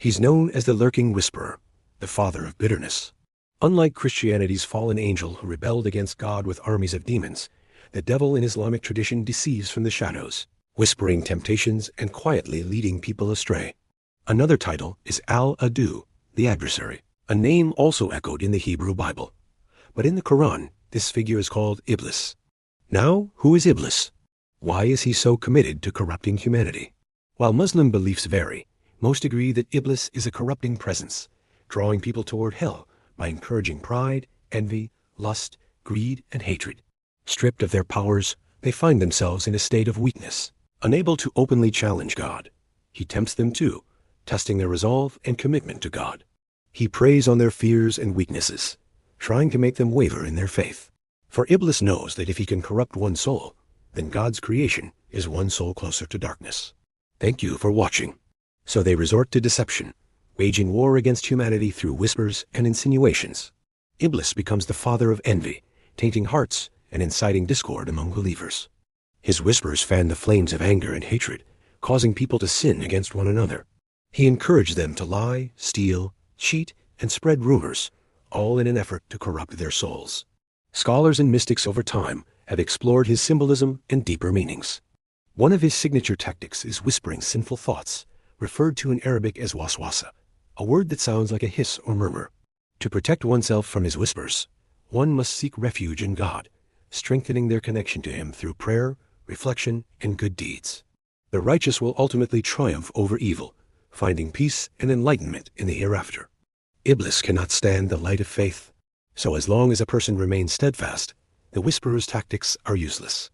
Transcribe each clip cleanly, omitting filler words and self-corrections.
He's known as the lurking whisperer, the father of bitterness. Unlike Christianity's fallen angel who rebelled against God with armies of demons, the devil in Islamic tradition deceives from the shadows, whispering temptations and quietly leading people astray. Another title is Al-Adu, the adversary, a name also echoed in the Hebrew Bible. But in the Quran, this figure is called Iblis. Now, who is Iblis? Why is he so committed to corrupting humanity? While Muslim beliefs vary, most agree that Iblis is a corrupting presence, drawing people toward hell by encouraging pride, envy, lust, greed, and hatred. Stripped of their powers, they find themselves in a state of weakness, unable to openly challenge God. He tempts them too, testing their resolve and commitment to God. He preys on their fears and weaknesses, trying to make them waver in their faith. For Iblis knows that if he can corrupt one soul, then God's creation is one soul closer to darkness. Thank you for watching. So they resort to deception, waging war against humanity through whispers and insinuations. Iblis becomes the father of envy, tainting hearts and inciting discord among believers. His whispers fan the flames of anger and hatred, causing people to sin against one another. He encouraged them to lie, steal, cheat, and spread rumors, all in an effort to corrupt their souls. Scholars and mystics over time have explored his symbolism and deeper meanings. One of his signature tactics is whispering sinful thoughts, referred to in Arabic as waswasa, a word that sounds like a hiss or murmur. To protect oneself from his whispers, one must seek refuge in God, strengthening their connection to him through prayer, reflection, and good deeds. The righteous will ultimately triumph over evil, finding peace and enlightenment in the hereafter. Iblis cannot stand the light of faith, so as long as a person remains steadfast, the whisperer's tactics are useless.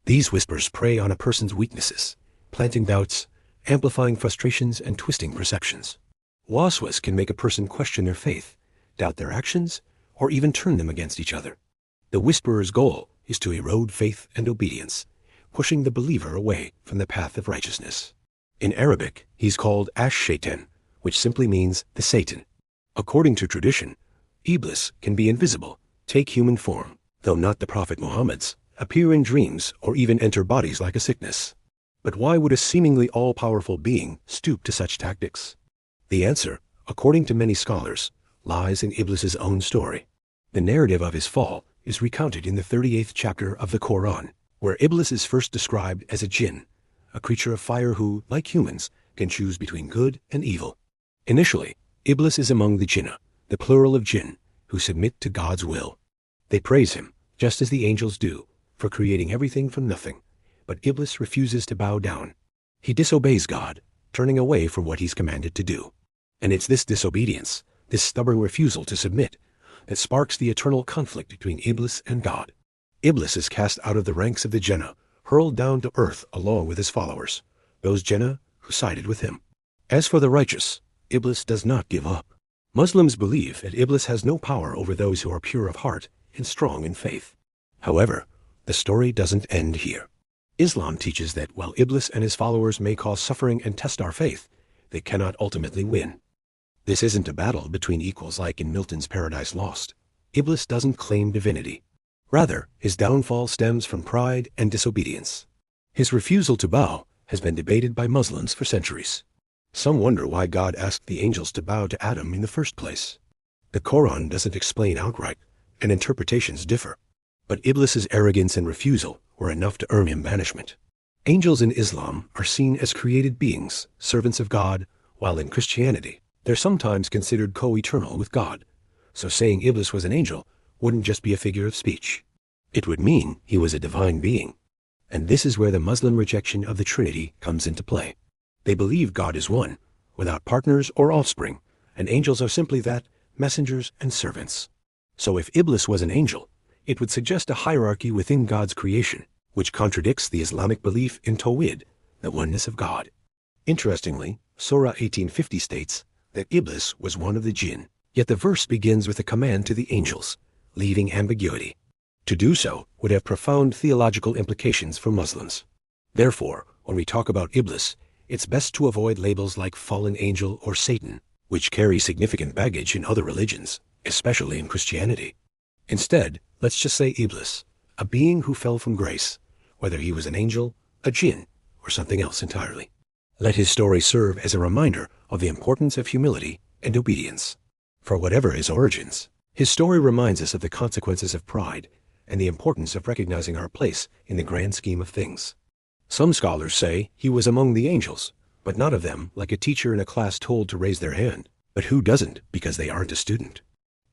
These whispers prey on a person's weaknesses, planting doubts, amplifying frustrations, and twisting perceptions. Waswas can make a person question their faith, doubt their actions, or even turn them against each other. The whisperer's goal is to erode faith and obedience, pushing the believer away from the path of righteousness. In Arabic, he's called Ash-Shaytan, which simply means the Satan. According to tradition, Iblis can be invisible, take human form, though not the Prophet Muhammad's, appear in dreams or even enter bodies like a sickness. But why would a seemingly all-powerful being stoop to such tactics? The answer, according to many scholars, lies in Iblis's own story. The narrative of his fall is recounted in the 38th chapter of the Quran, where Iblis is first described as a jinn, a creature of fire who, like humans, can choose between good and evil. Initially, Iblis is among the jinnah, the plural of jinn, who submit to God's will. They praise him, just as the angels do, for creating everything from nothing. But Iblis refuses to bow down. He disobeys God, turning away from what he's commanded to do. And it's this disobedience, this stubborn refusal to submit, that sparks the eternal conflict between Iblis and God. Iblis is cast out of the ranks of the Jannah, hurled down to earth along with his followers, those Jannah who sided with him. As for the righteous, Iblis does not give up. Muslims believe that Iblis has no power over those who are pure of heart and strong in faith. However, the story doesn't end here. Islam teaches that while Iblis and his followers may cause suffering and test our faith, they cannot ultimately win. This isn't a battle between equals like in Milton's Paradise Lost. Iblis doesn't claim divinity. Rather, his downfall stems from pride and disobedience. His refusal to bow has been debated by Muslims for centuries. Some wonder why God asked the angels to bow to Adam in the first place. The Quran doesn't explain outright, and interpretations differ. But Iblis's arrogance and refusal were enough to earn him banishment. Angels in Islam are seen as created beings, servants of God, while in Christianity, they're sometimes considered co-eternal with God. So saying Iblis was an angel wouldn't just be a figure of speech. It would mean he was a divine being. And this is where the Muslim rejection of the Trinity comes into play. They believe God is one, without partners or offspring, and angels are simply that, messengers and servants. So if Iblis was an angel, it would suggest a hierarchy within God's creation, which contradicts the Islamic belief in Tawhid, the oneness of God. Interestingly, Surah 1850 states that Iblis was one of the jinn, yet the verse begins with a command to the angels, leaving ambiguity. To do so would have profound theological implications for Muslims. Therefore, when we talk about Iblis, it's best to avoid labels like fallen angel or Satan, which carry significant baggage in other religions, especially in Christianity. Instead, let's just say Iblis, a being who fell from grace, whether he was an angel, a jinn, or something else entirely. Let his story serve as a reminder of the importance of humility and obedience. For whatever his origins, his story reminds us of the consequences of pride and the importance of recognizing our place in the grand scheme of things. Some scholars say he was among the angels, but not of them like a teacher in a class told to raise their hand. But who doesn't because they aren't a student?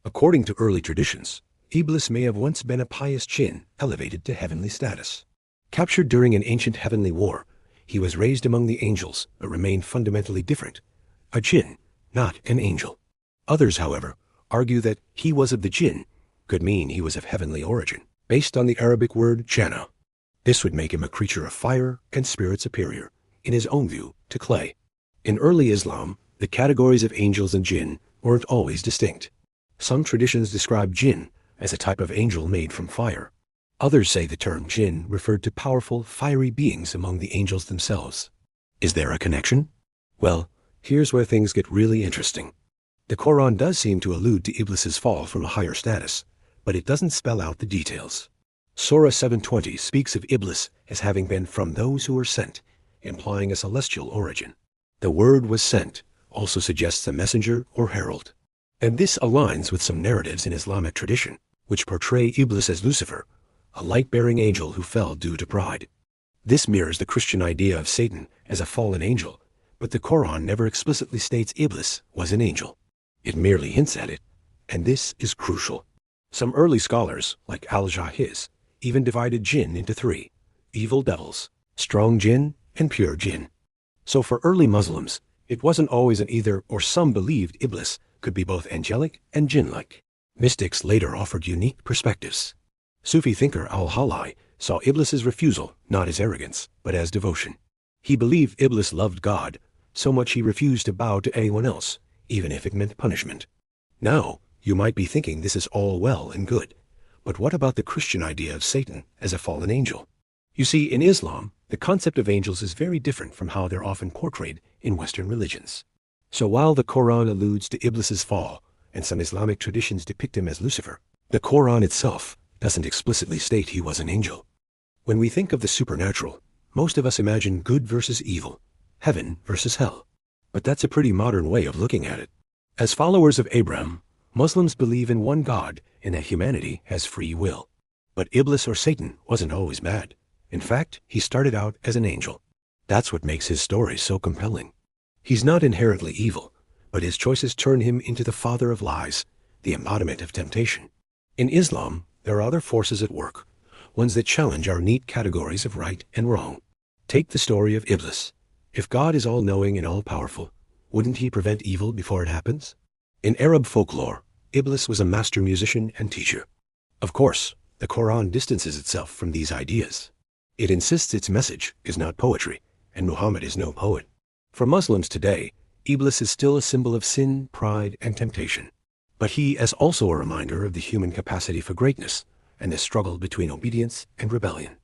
According to early traditions, Iblis may have once been a pious jinn elevated to heavenly status. Captured during an ancient heavenly war, he was raised among the angels but remained fundamentally different, a jinn, not an angel. Others, however, argue that he was of the jinn could mean he was of heavenly origin, based on the Arabic word jannah. This would make him a creature of fire and spirit superior, in his own view, to clay. In early Islam, the categories of angels and jinn weren't always distinct. Some traditions describe jinn as a type of angel made from fire. Others say the term jinn referred to powerful, fiery beings among the angels themselves. Is there a connection? Well, here's where things get really interesting. The Quran does seem to allude to Iblis's fall from a higher status, but it doesn't spell out the details. Surah 720 speaks of Iblis as having been from those who were sent, implying a celestial origin. The word was sent also suggests a messenger or herald. And this aligns with some narratives in Islamic tradition, which portray Iblis as Lucifer, a light-bearing angel who fell due to pride. This mirrors the Christian idea of Satan as a fallen angel, but the Quran never explicitly states Iblis was an angel. It merely hints at it, and this is crucial. Some early scholars, like Al-Jahiz, even divided jinn into three: evil devils, strong jinn, and pure jinn. So for early Muslims, it wasn't always an either or. Some believed Iblis could be both angelic and jinn-like. Mystics later offered unique perspectives. Sufi thinker Al-Halai saw Iblis's refusal not as arrogance, but as devotion. He believed Iblis loved God, so much he refused to bow to anyone else, even if it meant punishment. Now, you might be thinking this is all well and good, but what about the Christian idea of Satan as a fallen angel? You see, in Islam, the concept of angels is very different from how they're often portrayed in Western religions. So while the Quran alludes to Iblis's fall, and some Islamic traditions depict him as Lucifer, the Quran itself doesn't explicitly state he was an angel. When we think of the supernatural, most of us imagine good versus evil, heaven versus hell. But that's a pretty modern way of looking at it. As followers of Abraham, Muslims believe in one God and that humanity has free will. But Iblis or Satan wasn't always bad. In fact, he started out as an angel. That's what makes his story so compelling. He's not inherently evil, but his choices turn him into the father of lies, the embodiment of temptation. In Islam, there are other forces at work, ones that challenge our neat categories of right and wrong. Take the story of Iblis. If God is all-knowing and all-powerful, wouldn't he prevent evil before it happens? In Arab folklore, Iblis was a master musician and teacher. Of course, the Quran distances itself from these ideas. It insists its message is not poetry, and Muhammad is no poet. For Muslims today, Iblis is still a symbol of sin, pride, and temptation. But he is also a reminder of the human capacity for greatness and the struggle between obedience and rebellion.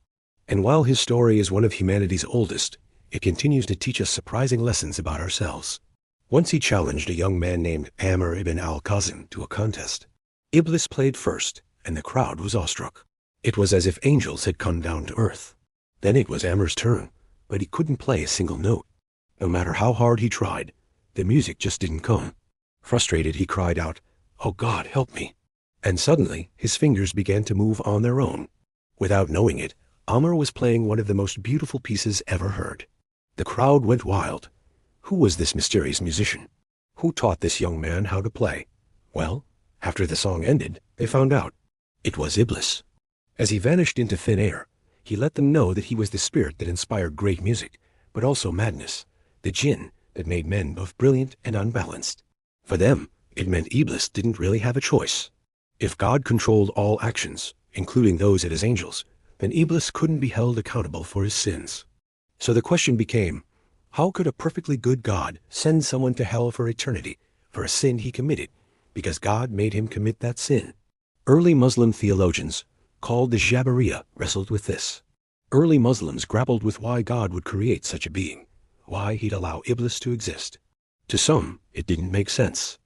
And while his story is one of humanity's oldest, it continues to teach us surprising lessons about ourselves. Once he challenged a young man named Amr ibn al-Qasim to a contest. Iblis played first, and the crowd was awestruck. It was as if angels had come down to earth. Then it was Amr's turn, but he couldn't play a single note. No matter how hard he tried, the music just didn't come. Frustrated, he cried out, "Oh God, help me." And suddenly, his fingers began to move on their own. Without knowing it, Amr was playing one of the most beautiful pieces ever heard. The crowd went wild. Who was this mysterious musician? Who taught this young man how to play? Well, after the song ended, they found out. It was Iblis. As he vanished into thin air, he let them know that he was the spirit that inspired great music, but also madness, the jinn that made men both brilliant and unbalanced. For them, it meant Iblis didn't really have a choice. If God controlled all actions, including those of his angels, then Iblis couldn't be held accountable for his sins. So the question became, how could a perfectly good God send someone to hell for eternity for a sin he committed, because God made him commit that sin? Early Muslim theologians, called the Jabariya, wrestled with this. Early Muslims grappled with why God would create such a being, why he'd allow Iblis to exist. To some, it didn't make sense.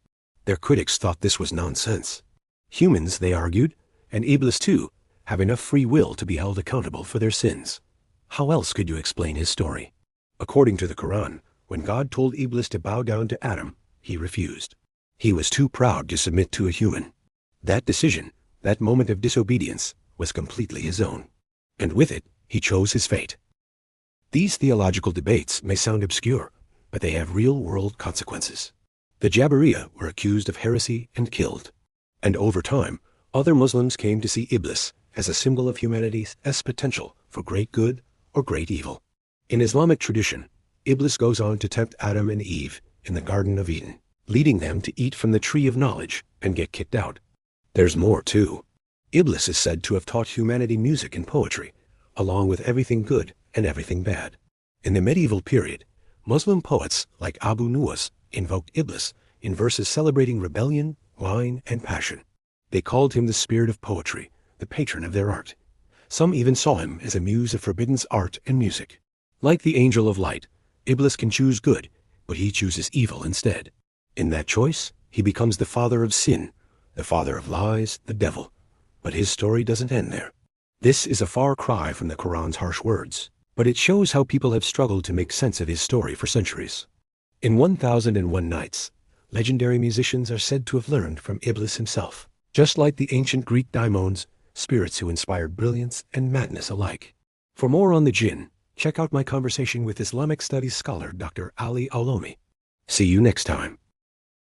Their critics thought this was nonsense. Humans, they argued, and Iblis too, have enough free will to be held accountable for their sins. How else could you explain his story? According to the Quran, When God told Iblis to bow down to Adam, he refused. He was too proud to submit to a human. That decision, that moment of disobedience, was completely his own. And with it, he chose his fate. These theological debates may sound obscure, but they have real-world consequences. The Jabariya were accused of heresy and killed. And over time, other Muslims came to see Iblis as a symbol of humanity's potential for great good or great evil. In Islamic tradition, Iblis goes on to tempt Adam and Eve in the Garden of Eden, leading them to eat from the tree of knowledge and get kicked out. There's more, too. Iblis is said to have taught humanity music and poetry, along with everything good and everything bad. In the medieval period, Muslim poets like Abu Nuwas invoked Iblis in verses celebrating rebellion, wine, and passion. They called him the spirit of poetry, the patron of their art. Some even saw him as a muse of forbidden art and music. Like the angel of light, Iblis can choose good, but he chooses evil instead. In that choice, he becomes the father of sin, the father of lies, the devil. But his story doesn't end there. This is a far cry from the Quran's harsh words, but it shows how people have struggled to make sense of his story for centuries. In 1001 Nights, legendary musicians are said to have learned from Iblis himself, just like the ancient Greek daimons, spirits who inspired brilliance and madness alike. For more on the jinn, check out my conversation with Islamic studies scholar Dr. Ali Alomi. See you next time.